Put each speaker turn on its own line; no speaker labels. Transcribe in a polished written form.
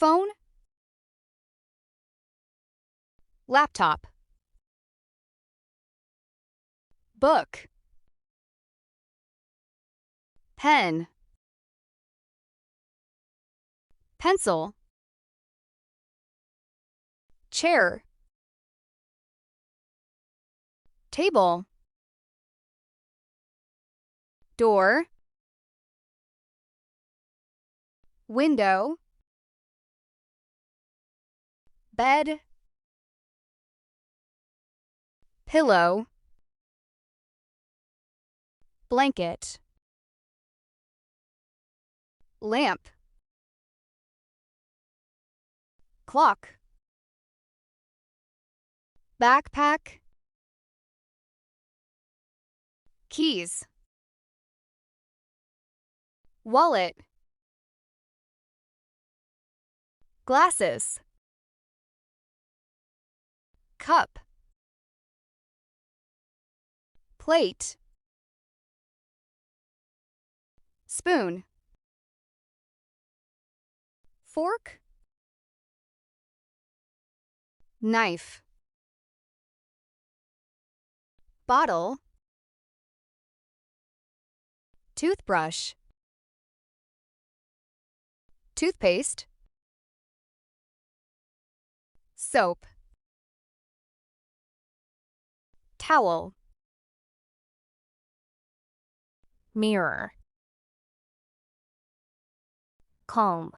Phone, laptop, book, pen, pencil, chair, table, door, window, bed, pillow, blanket, lamp, clock, backpack, keys, wallet, glasses, cup, plate, spoon, fork, knife, bottle, toothbrush, toothpaste, soap, towel,
mirror, comb,